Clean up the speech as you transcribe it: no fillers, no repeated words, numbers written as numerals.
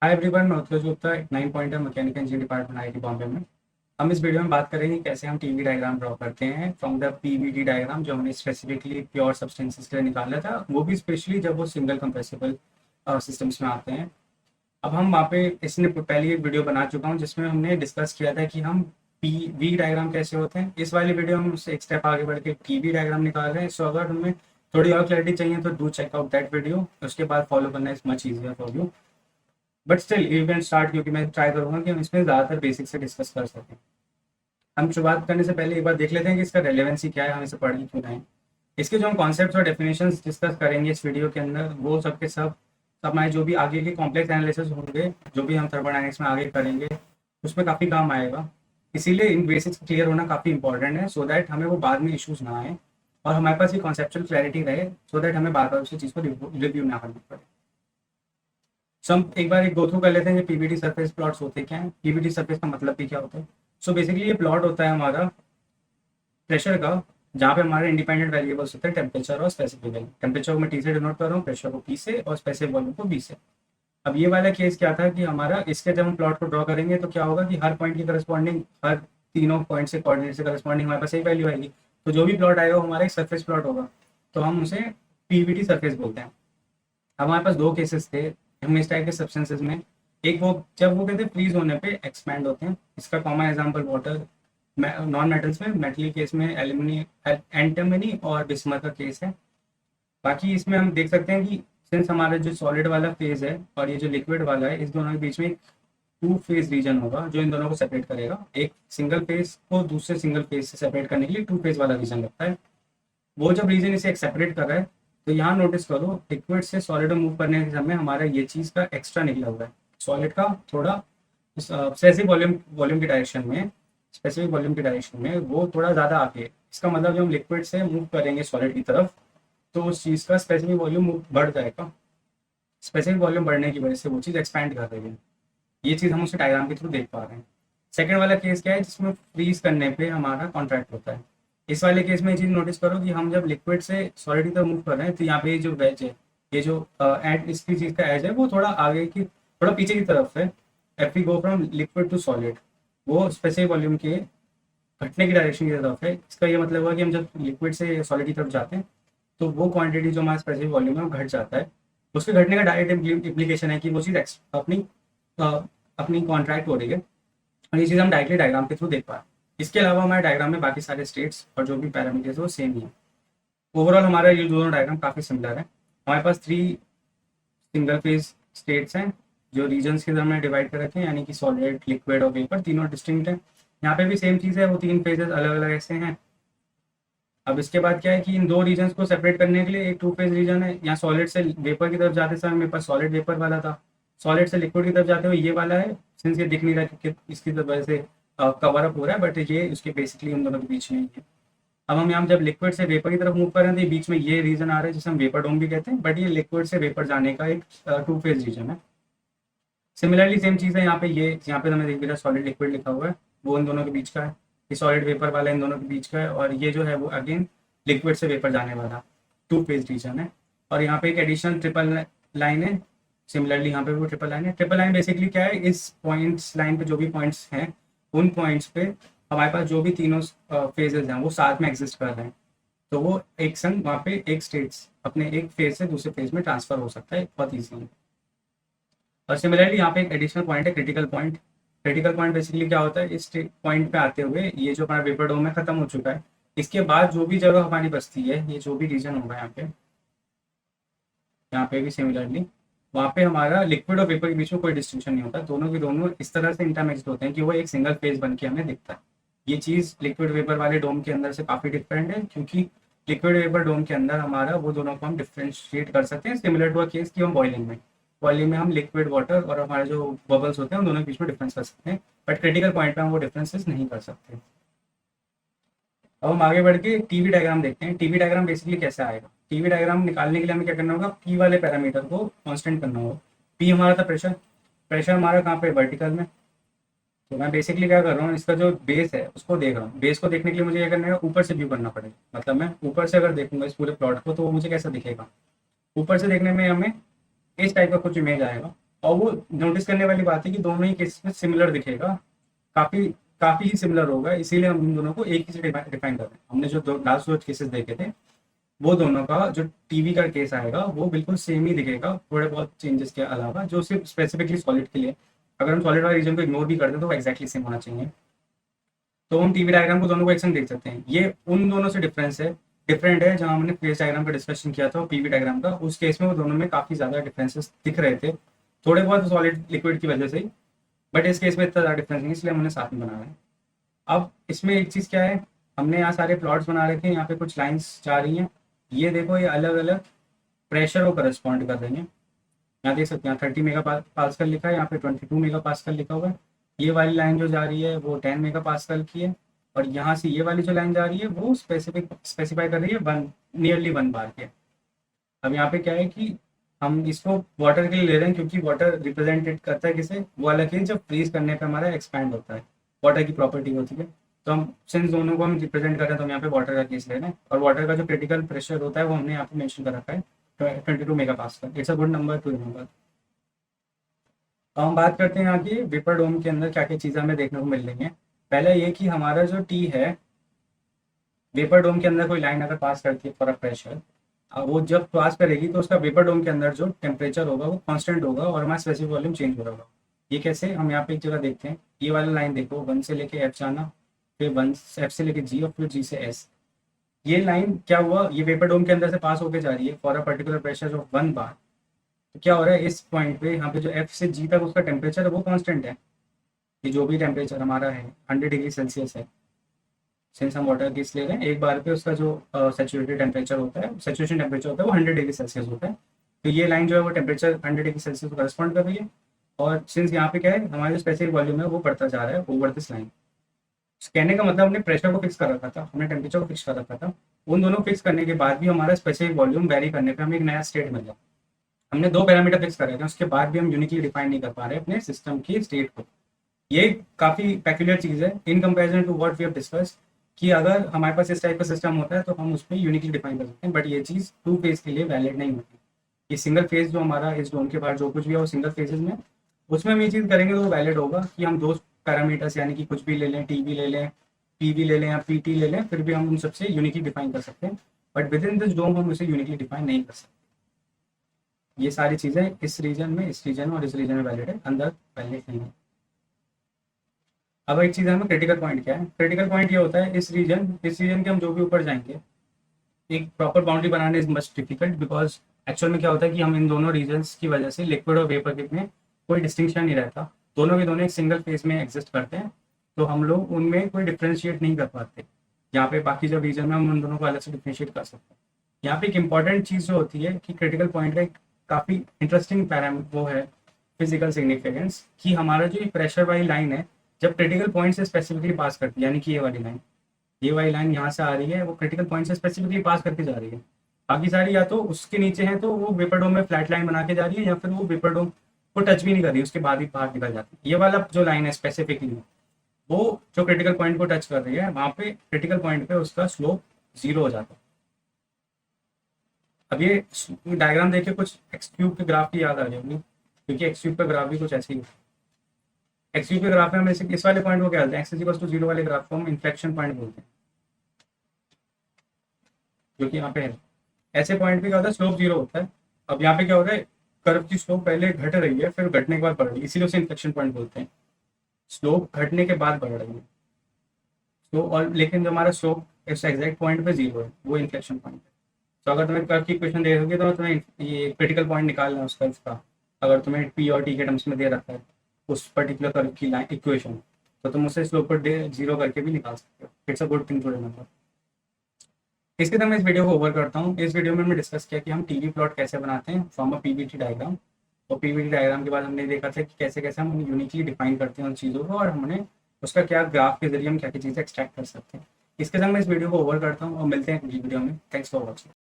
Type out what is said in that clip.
Hi everyone, मैं उत्कर्ष गुप्ता, एक 9 pointer mechanical engineering department IIT Bombay में। हम इस वीडियो में बात करेंगे कैसे हम टीवी डायग्राम ड्रॉ करते हैं फ्रॉम द पीवीडी डायग्राम, जो हमने स्पेसिफिकली प्योर सब्सटेंसेस के लिए निकाला था, वो भी स्पेशली जब वो सिंगल कंप्रेसिबल सिस्टम्स में आते हैं। अब हम वहाँ पे इसने पहले एक वीडियो बना चुका हूँ जिसमें हमने डिस्कस किया था कि हम पी वी डायग्राम कैसे होते हैं। इस वाली वीडियो में उससे एक स्टेप आगे बढ़ के टीवी डायग्राम निकाल रहे हैं। सो अगर हमें थोड़ी और क्लैरिटी चाहिए तो do check out that video, उसके बाद फॉलो करना is much easier for you. But still you can start, क्योंकि मैं ट्राई करूंगा कि हम इसमें ज़्यादातर बेसिक से डिस्कस कर सकें। हम शुरुआत करने से पहले एक बार देख लेते हैं कि इसका रेलेवेंसी क्या है, हम इसे पढ़ के क्यों रहे हैं। इसके जो हम कॉन्सेप्ट्स और डेफिनेशंस डिस्कस करेंगे इस वीडियो के अंदर, वो सब के सब हमारे जो भी आगे के कॉम्प्लेक्स एनालिसिस होंगे, जो भी हम थर्मोडायनेमिक्स में आगे करेंगे, उसमें काफ़ी काम आएगा। इसीलिए इन बेसिक्स क्लियर होना काफ़ी इंपॉर्टेंट है, सो दैट हमें वो बाद में इश्यूज ना आए और हमारे पास ये कॉन्सेप्चुअल क्लैरिटी रहे, सो दैट हमें बार बार उसी चीज़ को रिव्यू ना करना पड़े। सो हम एक बार एक गो थ्रू कर लेते हैं कि पीवीटी सरफेस प्लॉट्स होते क्या हैं, पीवीटी सरफेस का मतलब भी क्या होता है। सो बेसिकली ये प्लॉट होता है हमारा प्रेशर का, जहाँ पे हमारे इंडिपेंडेंट वेरिएबल्स होते हैं टेम्परेचर और स्पेसिफिक वैल्यू। टेम्परेचर को मैं टी से डिनोट कर रहा हूँ, प्रेशर को पी से और स्पेसिफिक वॉल्यूम को बी से। अब ये वाला केस क्या था कि हमारा इसके जब हम प्लॉट को ड्रॉ करेंगे तो क्या होगा कि हर पॉइंट की करस्पॉन्डिंग, हर तीनों पॉइंट से कोऑर्डिनेट से करस्पॉन्डिंग हमारे पास एक वैल्यू आएगी। तो जो भी प्लॉट आएगा वो हमारा एक सरफेस प्लॉट होगा, तो हम उसे पीवीटी सरफेस बोलते हैं। हमारे पास दो केसेस थे हम इस टाइप के सब्सटेंसेस में। एक वो जब वो कहते हैं फ्रीज होने पे एक्सपैंड होते हैं, इसका common example water. Non metals में मेटल केस में एल्यूमिनी, एंटीमनी और बिस्मथ का केस है। बाकी इसमें हम देख सकते हैं कि सिंस हमारा जो सॉलिड वाला फेज है और ये जो लिक्विड वाला है, इस दोनों के बीच में एक टू फेज रीजन होगा जो इन दोनों को सेपरेट करेगा। एक सिंगल फेज को दूसरे सिंगल फेज से सेपरेट करने के लिए टू फेज वाला रीजन लगता है। वो जब रीजन इसे एक सेपरेट कर रहा है, तो यहाँ नोटिस करो लिक्विड से सॉलिड में मूव करने के समय हमारा ये चीज़ का एक्स्ट्रा निकला हुआ है। सॉलिड का थोड़ा स्पेसिफिक वॉल्यूम वॉल्यूम की डायरेक्शन में, स्पेसिफिक वॉल्यूम की डायरेक्शन में वो थोड़ा ज़्यादा आगे है। इसका मतलब जब हम लिक्विड से मूव करेंगे सॉलिड की तरफ, तो उस चीज़ का स्पेसिफिक वॉल्यूम बढ़ जाएगा। स्पेसिफिक वॉल्यूम बढ़ने की वजह से वो चीज़ एक्सपैंड कर रही है। ये चीज़ हम उसे डायग्राम के थ्रू देख पा रहे हैं। सेकेंड वाला केस क्या है, जिसमें फ्रीज करने पे हमारा कॉन्ट्रैक्ट होता है। इस वाले केस में ये चीज़ नोटिस करो कि हम जब लिक्विड से सॉलिड की तरफ मूव कर रहे हैं, तो यहाँ पे ये जो वेज है, ये जो एंड इसकी चीज़ का एज है, वो थोड़ा आगे की, थोड़ा पीछे की तरफ है। If we go from liquid to solid, वो स्पेसिफिक वॉल्यूम के घटने की डायरेक्शन की तरफ है। इसका ये मतलब हुआ कि हम जब लिक्विड से सॉलिड की तरफ जाते हैं, तो वो क्वांटिटी जो हमारा स्पेसिफिक वॉल्यूम है वो घट जाता है। उसके घटने का डायरेक्ट इम्प्लीकेशन है कि वो चीज़ अपनी अ, अपनी कॉन्ट्रैक्ट हो रही है, और ये चीज़ हम डायरेक्टली डायग्राम के थ्रू देख पा रहे हैं। इसके अलावा हमारे डायग्राम में बाकी सारे स्टेट्स और जो भी पैरामीटर्स है वो सेम ही है। ओवरऑल हमारा ये दोनों डायग्राम काफ़ी सिमिलर है। हमारे पास 3 सिंगल फेज स्टेट्स हैं जो रीजन्स के अंदर में डिवाइड कर रखे हैं, यानी कि सॉलिड, लिक्विड और वेपर, तीनों डिस्टिंक्ट है। यहाँ पे भी सेम चीज़ है, वो 3 फेजेस अलग अलग ऐसे हैं। अब इसके बाद क्या है कि इन दो रीजन्स को सेपरेट करने के लिए एक टू फेज रीजन है। यहाँ सॉलिड से वेपर की तरफ जाते समय मेरे पास सॉलिड वेपर वाला था, सॉलिड से लिक्विड की तरफ जाते हुए ये वाला है। सिंस ये दिख नहीं रहा कि इसकी वजह से कवर अप हो रहा है, बट ये उसके बेसिकली उन दोनों के बीच में ही है। अब हम यहाँ जब लिक्विड से वेपर की तरफ मूव कर रहे हैं, तो ये बीच में ये रीजन आ रहा है जिसे हम वेपर डोम भी कहते हैं, बट ये लिक्विड से वेपर जाने का एक टू फेज रीजन है। सिमिलरली सेम चीज़ है यहाँ पे, ये यहाँ पे हमें देख भी रहा सॉलिड लिक्विड लिखा हुआ है, वो इन दोनों के बीच का है। ये सॉलिड वेपर वाला इन दोनों के बीच का है, और ये जो है वो अगेन लिक्विड से वेपर जाने वाला टू फेज रीजन है। और यहाँ पे एक एडिशनल ट्रिपल लाइन है। सिमिलरली यहाँ पे वो ट्रिपल लाइन है। ट्रिपल लाइन बेसिकली क्या है, इस पॉइंट्स लाइन पे जो भी पॉइंट्स हैं, उन पॉइंट्स पे हमारे पास जो भी तीनों फेजेस हैं वो साथ में एग्जिस्ट कर रहे हैं, तो वो एक संग वहाँ पे एक स्टेट्स अपने एक फेज से दूसरे फेज में ट्रांसफर हो सकता है बहुत ईजी। और सिमिलरली यहाँ पे एक एडिशनल पॉइंट है, critical point. Critical point basically क्या होता है, इस पॉइंट पे आते हुए ये जो हमारा वेपर डोम है खत्म हो चुका है। इसके बाद जो भी जगह हमारी बचती है, ये जो भी रीजन होगा यहाँ पे, यहाँ पे भी सिमिलरली वहाँ पे हमारा लिक्विड और वेपर के बीच में कोई डिस्टिंक्शन नहीं होता। दोनों के दोनों इस तरह से इंटरमिक्स्ड होते हैं कि वो एक सिंगल फेज बन के हमें दिखता है। ये चीज़ लिक्विड वेपर वाले डोम के अंदर से काफ़ी डिफरेंट है, क्योंकि लिक्विड वेपर डोम के अंदर हमारा वो दोनों को हम डिफ्रेंशिएट कर सकते हैं, सिमिलर टू अ केस की हम बॉइलिंग में, बॉइलिंग में हम लिक्विड वाटर और हमारे जो बबल्स होते हैं उन दोनों के बीच में डिफरेंस कर सकते हैं, बट क्रिटिकल पॉइंट पे हम वो डिफरेंसेस नहीं कर सकते। अब हम आगे बढ़ के टीवी डायग्राम देखते हैं। टीवी डायग्राम बेसिकली कैसे आएगा। टीवी डायग्राम निकालने के लिए हमें क्या करना होगा, पी वाले पैरामीटर को कांस्टेंट करना होगा। पी हमारा था प्रेशर, प्रेशर हमारा कहाँ पे, वर्टिकल में। तो मैं बेसिकली क्या कर रहा हूँ, इसका जो बेस है उसको देख रहा हूँ। बेस को देखने के लिए मुझे क्या करना है, ऊपर से व्यू करना पड़ेगा। मतलब मैं ऊपर से अगर देखूंगा इस पूरे प्लॉट को, तो वो मुझे कैसा दिखेगा, ऊपर से देखने में हमें इस टाइप का कुछ इमेज आएगा। और वो नोटिस करने वाली बात है कि दोनों ही केसेस में सिमिलर दिखेगा, काफ़ी काफ़ी ही सिमिलर होगा, इसीलिए हम इन दोनों को एक ही से डिफाइन कर रहे हैं। हमने जो दो लास्ट दो केसेस देखे थे, वो दोनों का जो टीवी का केस आएगा वो बिल्कुल सेम ही दिखेगा, थोड़े बहुत चेंजेस के अलावा, जो सिर्फ स्पेसिफिकली सॉलिड के लिए। अगर हम सॉलिड वाले रीजन को इग्नोर भी करते हैं तो वो एक्जैक्टली सेम होना चाहिए। तो हम टीवी डायग्राम को दोनों को एक संग देख सकते हैं। ये उन दोनों से डिफरेंट है जहां हमने फेस डायग्राम का डिस्कशन किया था पीवी डायग्राम का, उस केस में वो दोनों में काफ़ी ज़्यादा डिफरेंसेस दिख रहे थे, थोड़े बहुत सॉलिड लिक्विड की वजह से ही, बट इस केस में इतना ज़्यादा डिफरेंस नहीं, इसलिए हमने साथ में बनाया है। अब इसमें एक चीज़ क्या है, हमने यहाँ सारे प्लॉट्स बना रखे हैं, यहाँ पे कुछ लाइंस जा रही हैं, ये देखो ये अलग अलग प्रेशर को करस्पॉन्ड कर रही हैं। यहाँ देख सकते हैं 30 मेगा पास्कल लिखा है, यहाँ पे 22 मेगा पास्कल लिखा हुआ है। ये वाली लाइन जो जा रही है वो 10 मेगा पास्कल की है, और यहाँ से ये वाली जो लाइन जा रही है वो स्पेसिफाई कर रही है नियरली 1 बार के। अब यहाँ पे क्या है कि हम इसको वाटर के लिए ले रहे हैं, क्योंकि वाटर रिप्रेजेंटेड करता है किसे, वो वाला केस जब फ्रीज करने पे हमारा एक्सपैंड होता है, वाटर की प्रॉपर्टी होती है। तो हम सिंस दोनों को हम रिप्रेजेंट कर रहे हैं तो हम यहाँ पे वाटर का केस ले रहे हैं, और वाटर का जो क्रिटिकल प्रेशर होता है वो हमने यहाँ पे मेंशन कर रखा है 22 mega pascal. It's a good number two remember. तो हम बात करते हैं यहाँ की वेपर डोम के अंदर क्या क्या चीज़ें हमें देखने को मिल रही हैं। पहले ये कि हमारा जो टी है, वेपर डोम के अंदर कोई लाइन अगर पास करती है फॉर अ प्रेशर, वो जब पास करेगी तो उसका वेपर डोम के अंदर जो टेम्परेचर होगा वो कांस्टेंट होगा और हमारा स्पेसिफिक वॉल्यूम चेंज हो रहा होगा। ये कैसे, हम यहाँ पे एक जगह देखते हैं, ये वाला लाइन देखो, 1 से लेके एफ जाना, फिर 1 एफ से लेके जी और फिर जी से एस। ये लाइन क्या हुआ, ये वेपर डोम के अंदर से पास होके जा रही है for a particular pressure of 1 बार। तो क्या हो रहा है, इस पॉइंट पे यहाँ पे जो एफ से जी तक उसका टेम्परेचर है वो कांस्टेंट है। ये जो भी टेम्परेचर हमारा है 100 डिग्री सेल्सियस है, सिंस हम वाटर केस ले रहे हैं, एक बार पे उसका जो सेचुरेटेड टेम्परेचर होता है, सेचुरेशन टेम्परेचर होता है वो 100 डिग्री सेल्सियस होता है। तो ये लाइन जो है वो टेम्परेचर 100 डिग्री सेल्सियस को करस्पॉन्ड कर रही है, और सिंस यहाँ पे क्या है, हमारा जो स्पेसिफिक वॉल्यूम है वो बढ़ता जा रहा है ओवर दिस लाइन। कहने का मतलब हमने प्रेशर को फिक्स कर रखा था, हमने टेम्परेचर को फिक्स कर रखा था, उन दोनों फिक्स करने के बाद भी हमारा स्पेसिफिक वॉल्यूम वेरी करने पे हमें एक नया स्टेट मिल गया। हमने 2 पैरामीटर फिक्स कर रहे थे, उसके बाद भी हम यूनिकली डिफाइन नहीं कर पा रहे अपने सिस्टम की स्टेट को। ये काफ़ी पैक्यूलियर चीज़ है in comparison to what we have discussed, कि अगर हमारे पास इस टाइप का सिस्टम होता है तो हम उसमें यूनिकली डिफाइन कर सकते हैं, बट ये चीज़ 2 फेज के लिए वैलिड नहीं होती। ये सिंगल फेज जो हमारा इस डोम के बाहर जो कुछ भी है वो सिंगल फेजेस में, उसमें हम ये चीज़ करेंगे तो वैलिड होगा कि हम 2 पैरामीटर्स यानी कि कुछ भी ले लें, टी भी ले लें, पी भी ले लें या पी टी ले लें, फिर भी हम उन सबसे यूनिकली डिफाइन कर सकते हैं, बट विद इन दिस डोम हम उसे यूनिकली डिफाइन नहीं कर सकते। ये सारी चीज़ें इस रीजन में, इस रीजन में और इस रीजन में वैलिड है, अंदर वैलिड नहीं है। अब एक चीज़ है, हमें क्रिटिकल पॉइंट क्या है, क्रिटिकल पॉइंट ये होता है इस रीजन के हम जो भी ऊपर जाएंगे, एक proper boundary banana is much difficult, because actual में क्या होता है कि हम इन दोनों रीजन्स की वजह से लिक्विड और वेपर में कोई डिस्टिंक्शन नहीं रहता, दोनों के दोनों एक सिंगल फेज में एग्जिस्ट करते हैं, तो हम लोग उनमें कोई डिफ्रेंशिएट नहीं कर पाते। यहाँ पे बाकी जो रीजन में हम उन दोनों को अलग से डिफ्रेंशिएट कर सकते हैं। यहाँ पे एक इंपॉर्टेंट चीज़ जो होती है कि क्रिटिकल पॉइंट का एक काफ़ी इंटरेस्टिंग पैरामीटर वो है फिजिकल सिग्निफिकेंस, कि हमारा जो प्रेशर वाली लाइन है जब क्रिटिकल पॉइंट से स्पेसिफिकली पास करती है, यानी कि ये वाली लाइन यहाँ से आ रही है, वो क्रिटिकल पॉइंट से स्पेसिफिकली पास करके जा रही है, बाकी सारी या तो उसके नीचे है तो वो वेपर डोम में फ्लैट लाइन बना के जा रही है, या फिर वो वेपर डोम को टच भी नहीं कर रही, उसके बाद ही बाहर निकल जाती है। ये वाला जो लाइन है स्पेसिफिकली वो जो क्रिटिकल पॉइंट को टच कर रही है, वहाँ पे क्रिटिकल पॉइंट पे उसका स्लोप 0 हो जाता है। अब ये डायग्राम देख के कुछ एक्स क्यूब के ग्राफ की याद आ जाएगी, क्योंकि एक्स क्यूब का ग्राफ भी कुछ ऐसे ही एक्स क्यूब के ग्राफ में हम इस वाले पॉइंट को क्या बोलते हैं, एक्स इज इक्वल टू 0 वाले ग्राफ को हम इन्फ्लेक्शन पॉइंट बोलते हैं, जो कि यहाँ पे है। ऐसे पॉइंट पे क्या होता है, स्लोप 0 होता है। अब यहाँ पे क्या होता है, कर्व की स्लोप पहले घट रही है फिर घटने के बाद बढ़ रही है, इसीलिए उसे इन्फ्लेक्शन पॉइंट बोलते हैं। स्लोप घटने के बाद बढ़ रही है तो, और लेकिन जो हमारा स्लोप इस एग्जैक्ट पॉइंट पे 0 है, वो इन्फ्लेक्शन पॉइंट है। तो अगर तुम्हें कर्व की इक्वेशन दे दोगे तो तुम्हें ये क्रिटिकल पॉइंट निकालना है उस कर्व का, अगर तुम्हें पी और टी के टर्म्स में दे रखा है उस पर्टिकुलर कर्व की लाइन इक्वेशन, तो तुम उसे स्लोप पर 0 करके भी निकाल सकते हो। It's a good thing to remember. इसके साथ मैं इस वीडियो को ओवर करता हूँ। इस वीडियो में हमने डिस्कस किया कि हम टीवी प्लॉट कैसे बनाते हैं फ्रॉम अ पीवीटी डायग्राम, और पीवीटी डायग्राम के बाद हमने देखा था कि कैसे कैसे हम यूनिकली डिफाइन करते हैं उन चीज़ों को, और हमने उसका क्या ग्राफ के जरिए हम क्या क्या चीज़ें एक्सट्रैक्ट कर सकते हैं। इसके साथ मैं इस वीडियो को ओवर करता हूँ और मिलते हैं अगली वीडियो में। Thanks for watching.